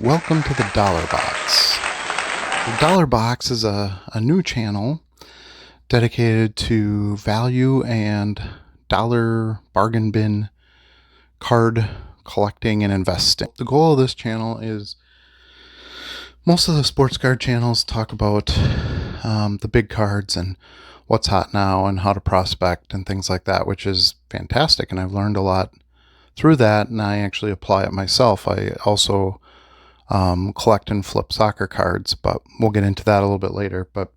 Welcome to the Dollar Box. The Dollar Box is a new channel dedicated to value and dollar bargain bin card collecting and investing. The goal of this channel is most of the sports card channels talk about the big cards and what's hot now and how to prospect and things like that, which is fantastic. And I've learned a lot through that, and I actually apply it myself. I also collect and flip soccer cards, but we'll get into that a little bit later. But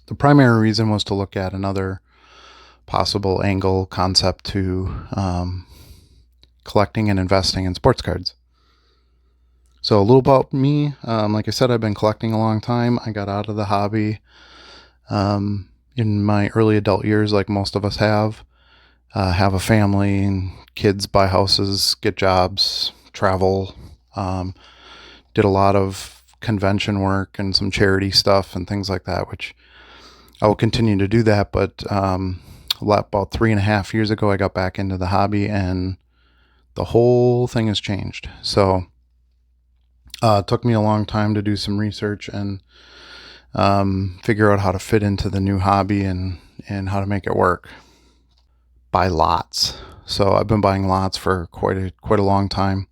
the primary reason was to look at another possible angle concept to collecting and investing in sports cards. So a little about me. Like I said, I've been collecting a long time. I got out of the hobby in my early adult years, like most of us have a family and kids, buy houses, get jobs, travel. Did a lot of convention work and some charity stuff and things like that, which I will continue to do that. But about 3.5 years ago, I got back into the hobby and the whole thing has changed. So it took me a long time to do some research and figure out how to fit into the new hobby and how to make it work. Buy lots. So I've been buying lots for quite a long time.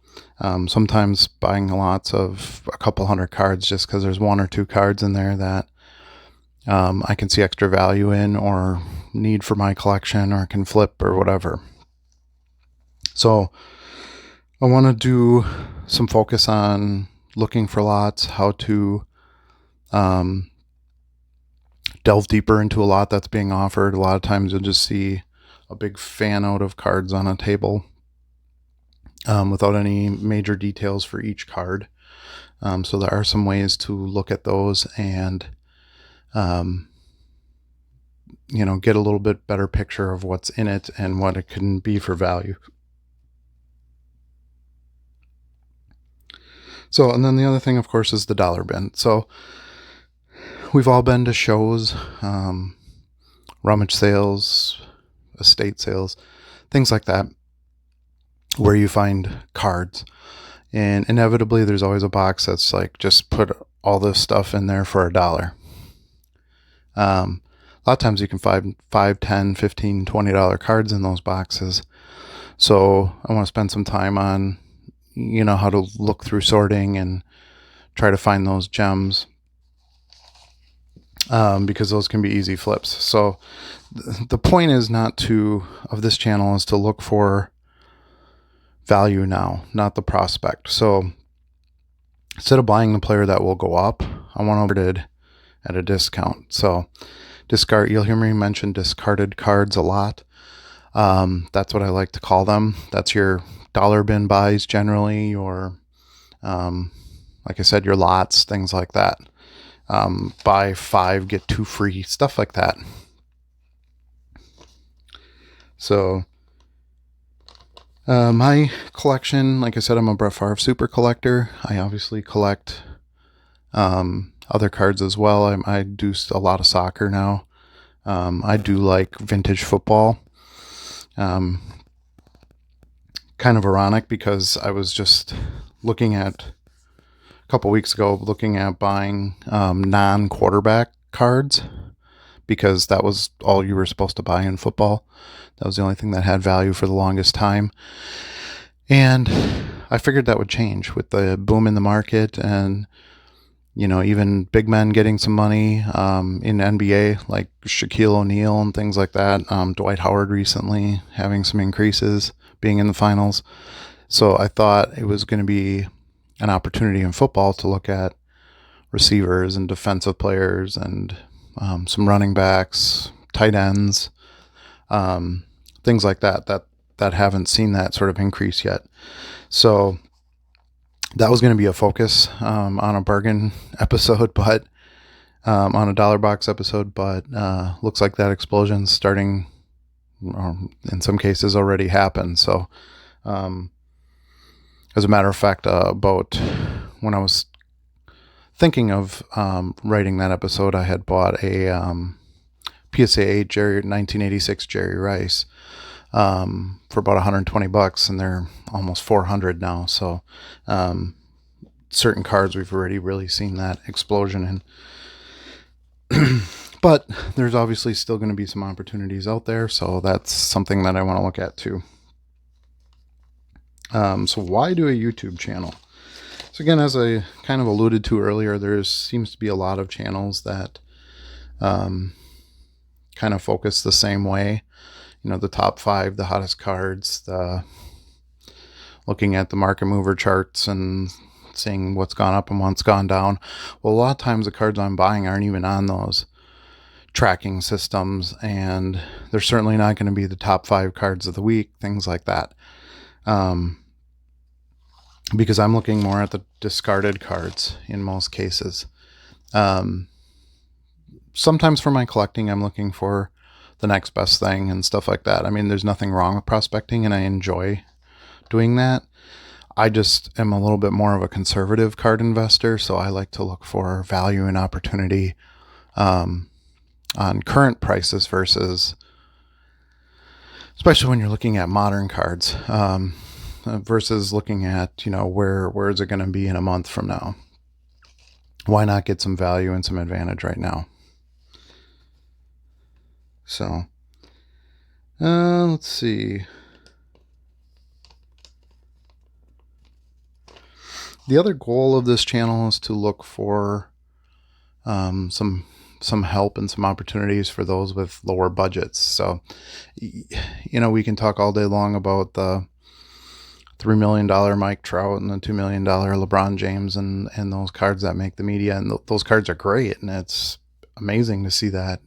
Sometimes buying lots of a couple hundred cards just because there's one or two cards in there that I can see extra value in or need for my collection or can flip or whatever. So I want to do some focus on looking for lots, how to delve deeper into a lot that's being offered. A lot of times you'll just see a big fan out of cards on a table without any major details for each card. So there are some ways to look at those and get a little bit better picture of what's in it and what it can be for value. So, and then the other thing, of course, is the dollar bin. So we've all been to shows, rummage sales, estate sales, things like that, where you find cards. And inevitably, there's always a box that's like, just put all this stuff in there for $1. A lot of times you can find $5, $10, $15, $20 cards in those boxes. So I want to spend some time on, how to look through sorting and try to find those gems, because those can be easy flips. So the point is of this channel is to look for value now, not the prospect. So instead of buying the player that will go up, I want to at a discount. So you'll hear me mention discarded cards a lot. That's what I like to call them. That's your dollar bin buys generally, or like I said, your lots, things like that. Buy 5, get 2 free, stuff like that. So my collection, like I said, I'm a Brett Favre super collector. I obviously collect other cards as well. I do a lot of soccer now. I do like vintage football. Kind of ironic because I was just looking at a couple weeks ago, buying non-quarterback cards, because that was all you were supposed to buy in football. That was the only thing that had value for the longest time. And I figured that would change with the boom in the market and, even big men getting some money in NBA, like Shaquille O'Neal and things like that. Dwight Howard recently having some increases, being in the finals. So I thought it was going to be an opportunity in football to look at receivers and defensive players and some running backs, tight ends, things like that haven't seen that sort of increase yet. So that was going to be a focus on a bargain episode, but on a dollar box episode, but looks like that explosion's starting, in some cases already happened. So as a matter of fact, about when I was thinking of writing that episode, I had bought a PSA 8 1986 Jerry Rice for about $120, and they're almost $400 now. So certain cards we've already really seen that explosion in. But there's obviously still going to be some opportunities out there, so that's something that I want to look at too. So why do a YouTube channel? So again, as I kind of alluded to earlier, there seems to be a lot of channels that kind of focus the same way. You know, the top 5, the hottest cards, looking at the market mover charts and seeing what's gone up and what's gone down. Well, a lot of times the cards I'm buying aren't even on those tracking systems, and they're certainly not going to be the top 5 cards of the week, things like that. Because I'm looking more at the discarded cards in most cases. Sometimes for my collecting, I'm looking for the next best thing and stuff like that. I mean, there's nothing wrong with prospecting, and I enjoy doing that. I just am a little bit more of a conservative card investor, so I like to look for value and opportunity on current prices versus, especially when you're looking at modern cards, versus looking at, you know, where is it going to be in a month from now? Why not get some value and some advantage right now? So, let's see. The other goal of this channel is to look for some help and some opportunities for those with lower budgets. So, you know, we can talk all day long about the $3 million Mike Trout and the $2 million LeBron James and those cards that make the media. And those cards are great. And it's amazing to see that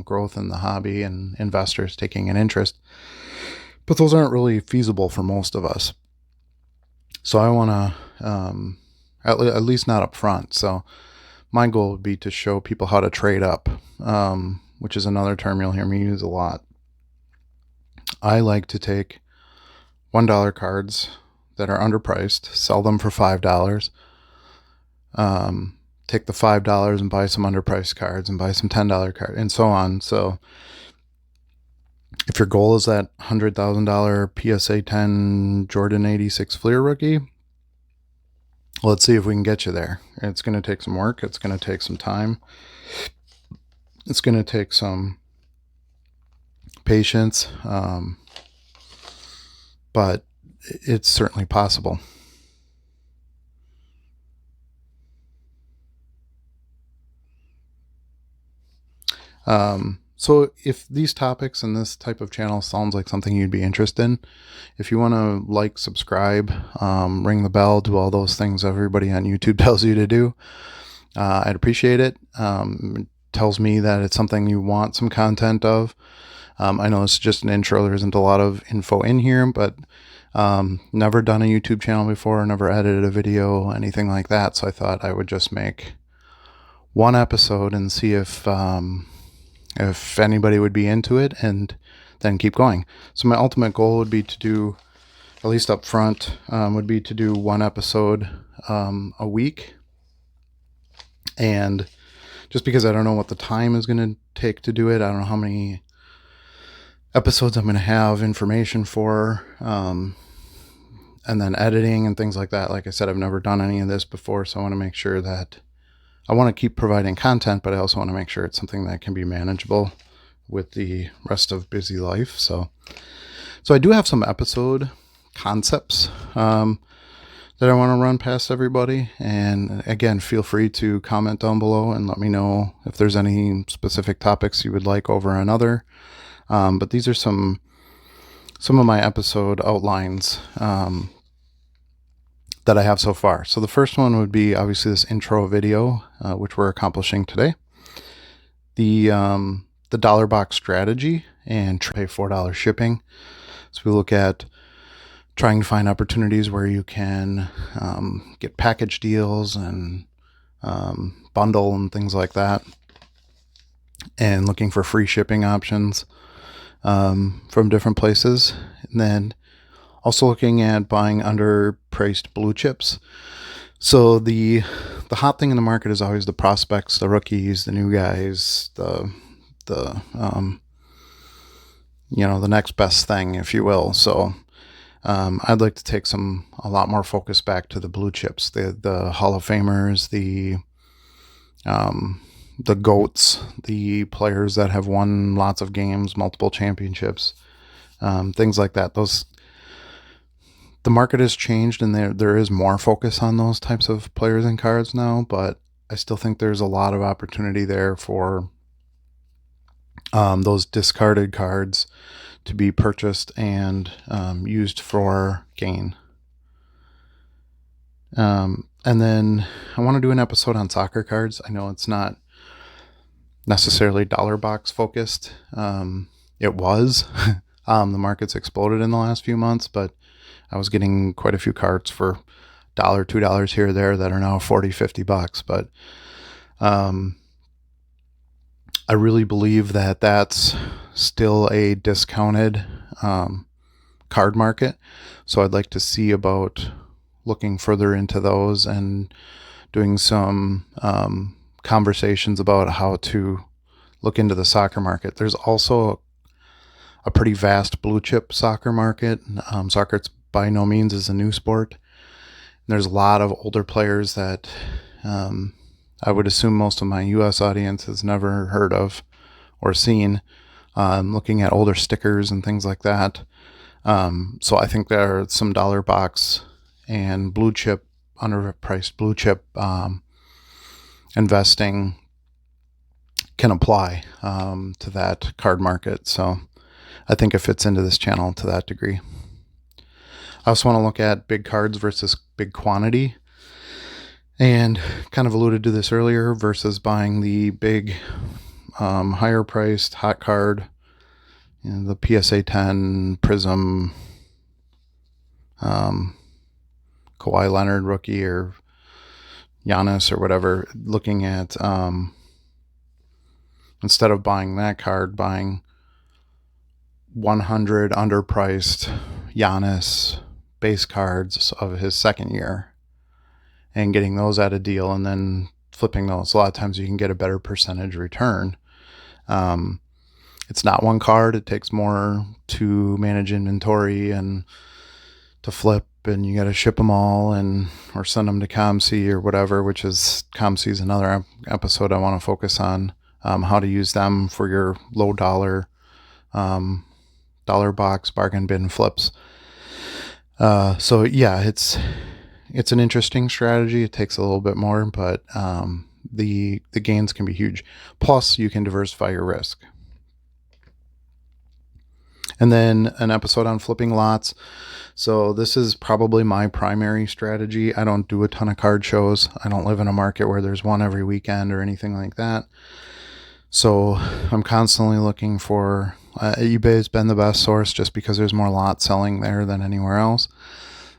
growth in the hobby and investors taking an interest. But those aren't really feasible for most of us. So I want to, at least not up front. So my goal would be to show people how to trade up, which is another term you'll hear me use a lot. I like to take $1 cards that are underpriced, sell them for $5, take the $5 and buy some underpriced cards and buy some $10 cards and so on. So if your goal is that $100,000 PSA 10 Jordan 86 Fleer rookie, let's see if we can get you there. It's going to take some work. It's going to take some time. It's going to take some patience. But it's certainly possible. So if these topics and this type of channel sounds like something you'd be interested in, if you want to like, subscribe, ring the bell, do all those things everybody on YouTube tells you to do, I'd appreciate it. It tells me that it's something you want some content of. I know it's just an intro. There isn't a lot of info in here, but never done a YouTube channel before, never edited a video, anything like that. So I thought I would just make one episode and see if anybody would be into it, and then keep going. So my ultimate goal would be to do, at least up front, would be to do one episode a week. And just because I don't know what the time is going to take to do it, I don't know how many episodes I'm going to have information for, and then editing and things like that. Like I said, I've never done any of this before, so I want to make sure that I want to keep providing content, but I also want to make sure it's something that can be manageable with the rest of busy life. So I do have some episode concepts that I want to run past everybody. And again, feel free to comment down below and let me know if there's any specific topics you would like over another. But these are some of my episode outlines that I have so far. So the first one would be obviously this intro video, which we're accomplishing today. The dollar box strategy and pay $4 shipping. So we look at trying to find opportunities where you can get package deals and bundle and things like that, and looking for free shipping options from different places. And then also looking at buying underpriced blue chips. So the hot thing in the market is always the prospects, the rookies, the new guys, the the next best thing, if you will. So I'd like to take a lot more focus back to the blue chips, the Hall of Famers, the GOATs, the players that have won lots of games, multiple championships, things like that. The market has changed, and there is more focus on those types of players and cards now, but I still think there's a lot of opportunity there for those discarded cards to be purchased and used for gain. And then I want to do an episode on soccer cards. I know it's not necessarily dollar box focused. It was. The market's exploded in the last few months, but I was getting quite a few cards for $1, $2 here or there that are now $40, $50. But I really believe that that's still a discounted card market. So I'd like to see about looking further into those and doing some conversations about how to look into the soccer market. There's also a pretty vast blue chip soccer market. Soccer by no means is a new sport. And there's a lot of older players that I would assume most of my U.S. audience has never heard of or seen. Looking at older stickers and things like that. So I think there are some dollar box and blue chip, underpriced blue chip investing can apply to that card market. So I think it fits into this channel to that degree. I also want to look at big cards versus big quantity, and kind of alluded to this earlier, versus buying the big higher priced hot card, the PSA 10 Prism Kawhi Leonard rookie or Giannis or whatever, looking at instead of buying that card, buying 100 underpriced Giannis base cards of his second year and getting those at a deal and then flipping those. A lot of times you can get a better percentage return. It's not one card. It takes more to manage inventory and to flip, and you got to ship them all or send them to ComC or whatever, which is ComC is another episode I want to focus on, how to use them for your low dollar box bargain bin flips. So yeah, it's an interesting strategy. It takes a little bit more, but the gains can be huge. Plus, you can diversify your risk. And then an episode on flipping lots. So this is probably my primary strategy. I don't do a ton of card shows. I don't live in a market where there's one every weekend or anything like that. So I'm constantly looking for eBay has been the best source just because there's more lot selling there than anywhere else.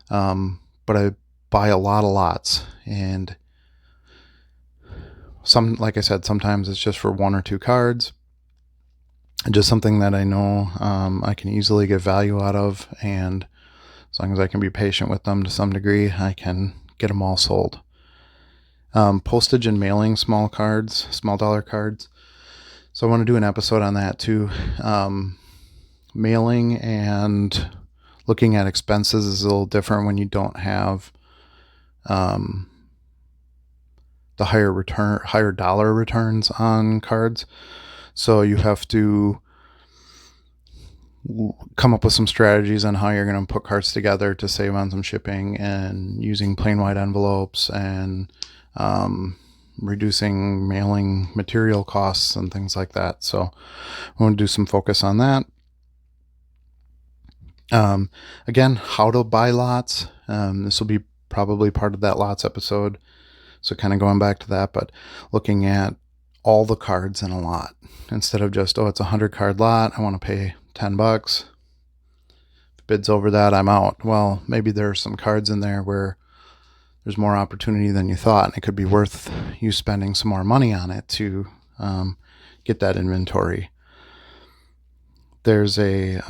But I buy a lot of lots, and like I said, sometimes it's just for one or two cards. Just something that I know I can easily get value out of, and as long as I can be patient with them to some degree, I can get them all sold. Postage and mailing small dollar cards. So I want to do an episode on that too. Mailing and looking at expenses is a little different when you don't have the higher dollar returns on cards. So you have to come up with some strategies on how you're going to put cards together to save on some shipping, and using plain white envelopes, and reducing mailing material costs and things like that. So I want to do some focus on that. Again, how to buy lots. This will be probably part of that lots episode. So kind of going back to that, but looking at all the cards in a lot instead of just, it's a 100 card lot, I want to pay $10. If bids over that, I'm out. Well, maybe there are some cards in there where there's more opportunity than you thought, and it could be worth you spending some more money on it to get that inventory. There's a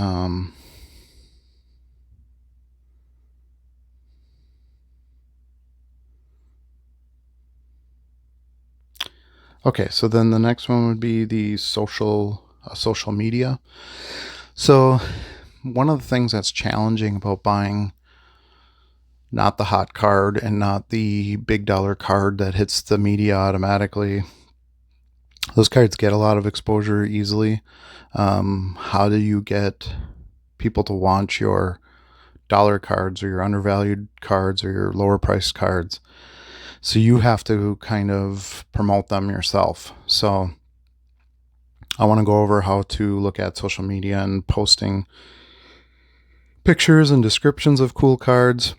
okay, so then the next one would be the social media. So one of the things that's challenging about buying not the hot card and not the big dollar card that hits the media automatically, those cards get a lot of exposure easily. How do you get people to want your dollar cards or your undervalued cards or your lower priced cards? So you have to kind of promote them yourself. So I want to go over how to look at social media and posting pictures and descriptions of cool cards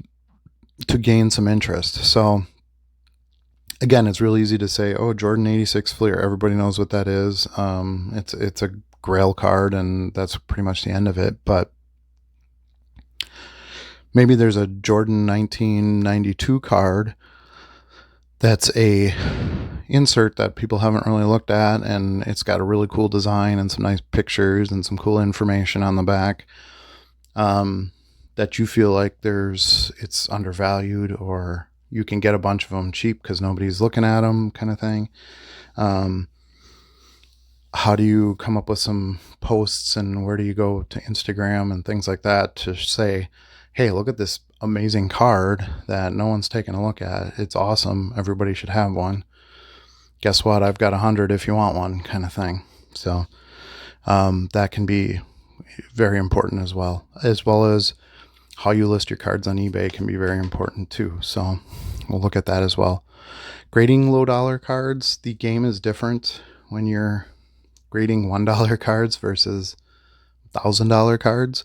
to gain some interest. So again, it's really easy to say, oh, Jordan 86 Fleer. Everybody knows what that is. It's a grail card, and that's pretty much the end of it. But maybe there's a Jordan 1992 card that's a insert that people haven't really looked at, and it's got a really cool design and some nice pictures and some cool information on the back, that you feel like it's undervalued, or you can get a bunch of them cheap because nobody's looking at them, kind of thing. How do you come up with some posts, and where do you go to Instagram and things like that to say, hey, look at this amazing card that no one's taken a look at. It's awesome. Everybody should have one. Guess what? I've got 100 if you want one, kind of thing. So that can be very important as well as how you list your cards on eBay can be very important too. So we'll look at that as well. Grading low dollar cards, the game is different when you're grading $1 cards versus $1,000 cards.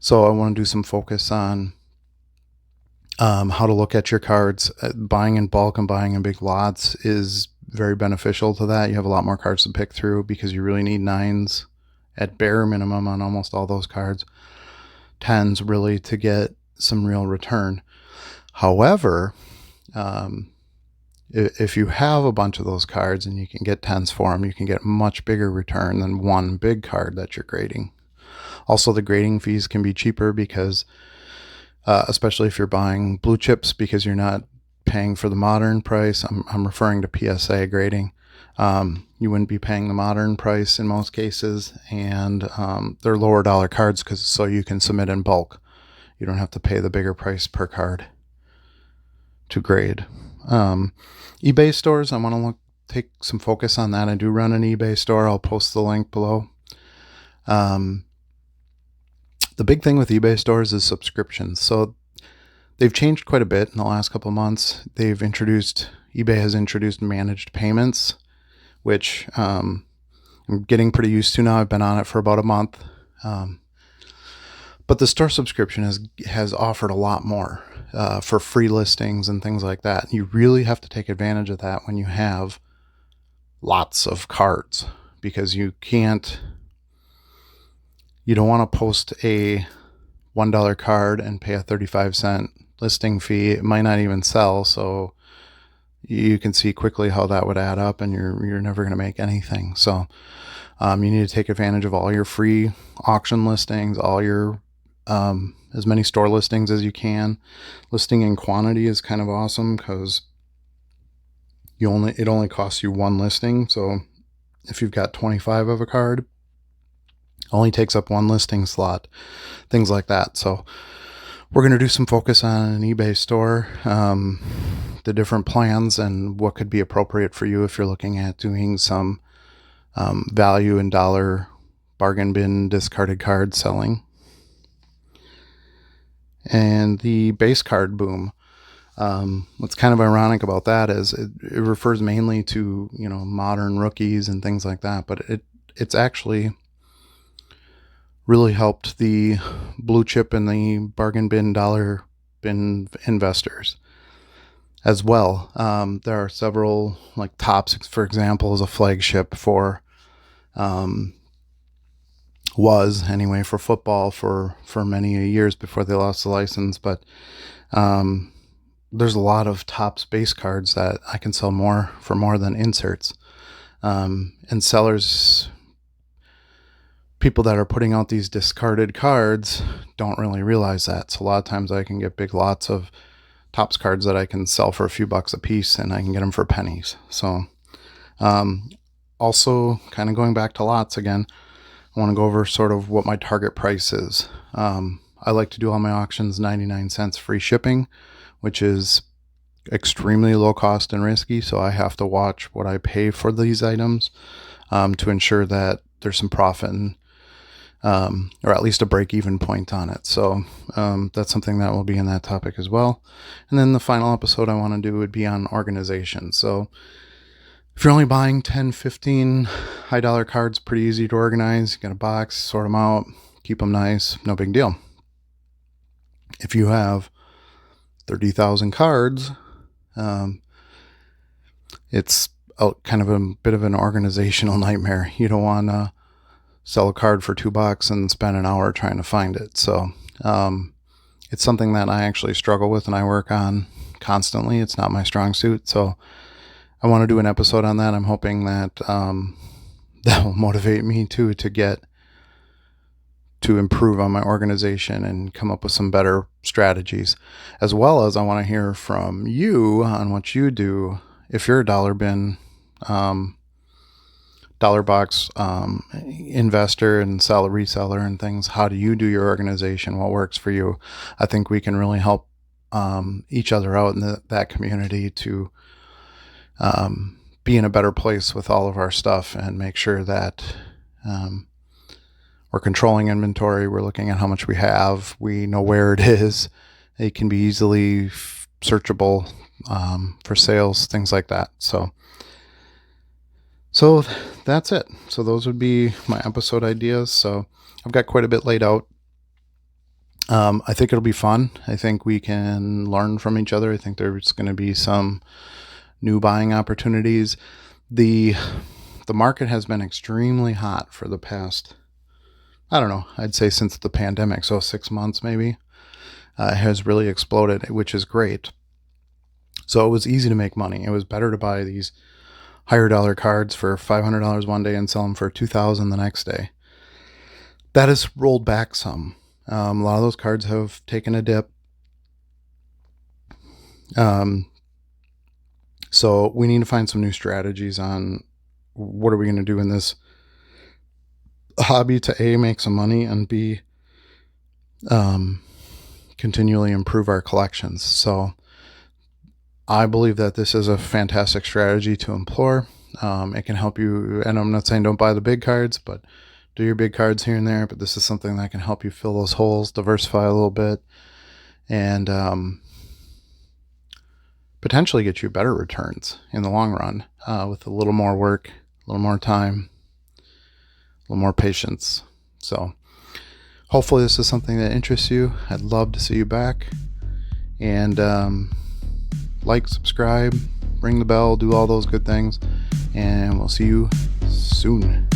So I want to do some focus on how to look at your cards. Buying in bulk and buying in big lots is very beneficial to that. You have a lot more cards to pick through because you really need 9s at bare minimum on almost all those cards. 10s really to get some real return. However, if you have a bunch of those cards and you can get 10s for them, you can get much bigger return than one big card that you're grading. Also, the grading fees can be cheaper because, especially if you're buying blue chips, because you're not paying for the modern price. I'm referring to PSA grading. You wouldn't be paying the modern price in most cases, and they're lower dollar cards so you can submit in bulk. You don't have to pay the bigger price per card to grade. eBay stores, I want to take some focus on that. I do run an eBay store. I'll post the link below. The big thing with eBay stores is subscriptions. So they've changed quite a bit in the last couple of months. eBay has introduced managed payments, which I'm getting pretty used to now. I've been on it for about a month. But the store subscription has offered a lot more for free listings and things like that. You really have to take advantage of that when you have lots of cards, because you don't want to post a $1 card and pay a 35-cent listing fee. It might not even sell, so you can see quickly how that would add up, and you're never going to make anything. So you need to take advantage of all your free auction listings, all your as many store listings as you can. Listing in quantity is kind of awesome because it only costs you one listing. So if you've got 25 of a card, only takes up one listing slot, things like that. So we're going to do some focus on an eBay store, the different plans and what could be appropriate for you if you're looking at doing some value in dollar bargain bin discarded card selling. And the base card boom. What's kind of ironic about that is it refers mainly to, modern rookies and things like that, but it's actually really helped the blue chip and the bargain bin dollar bin investors as well. There are several, like Topps, for example, is a flagship for, was anyway, for football for many years before they lost the license. But there's a lot of Topps base cards that I can sell for more than inserts. And sellers, people that are putting out these discarded cards don't really realize that. So a lot of times I can get big lots of Topps cards that I can sell for a few bucks a piece, and I can get them for pennies. So also kind of going back to lots again, I want to go over sort of what my target price is. I like to do all my auctions 99 cents free shipping, which is extremely low cost and risky. So I have to watch what I pay for these items to ensure that there's some profit and, or at least a break-even point on it. So that's something that will be in that topic as well. And then the final episode I want to do would be on organization. So if you're only buying 10, 15 high dollar cards, pretty easy to organize. You got a box, sort them out, keep them nice, no big deal. If you have 30,000 cards, it's kind of a bit of an organizational nightmare. You don't want to sell a card for $2 and spend an hour trying to find it. So it's something that I actually struggle with and I work on constantly. It's not my strong suit. So I want to do an episode on that. I'm hoping that that will motivate me to improve on my organization and come up with some better strategies, as well as I want to hear from you on what you do. If you're a dollar bin, dollar box investor and reseller and things, how do you do your organization? What works for you? I think we can really help each other out in that community to be in a better place with all of our stuff and make sure that we're controlling inventory. We're looking at how much we have. We know where it is. It can be easily searchable for sales, things like that. So that's it. So those would be my episode ideas. So I've got quite a bit laid out. I think it'll be fun. I think we can learn from each other. I think there's going to be some new buying opportunities. The market has been extremely hot for the past, I don't know, I'd say since the pandemic, so 6 months maybe, has really exploded, which is great. So it was easy to make money. It was better to buy these higher dollar cards for $500 one day and sell them for $2,000 the next day. That has rolled back some. A lot of those cards have taken a dip. So we need to find some new strategies on what are we going to do in this hobby to A, make some money, and B, continually improve our collections. So I believe that this is a fantastic strategy to employ. It can help you, and I'm not saying don't buy the big cards, but do your big cards here and there. But this is something that can help you fill those holes, diversify a little bit, and potentially get you better returns in the long run with a little more work, a little more time, a little more patience. So hopefully this is something that interests you. I'd love to see you back. And like, subscribe, ring the bell, do all those good things. And we'll see you soon.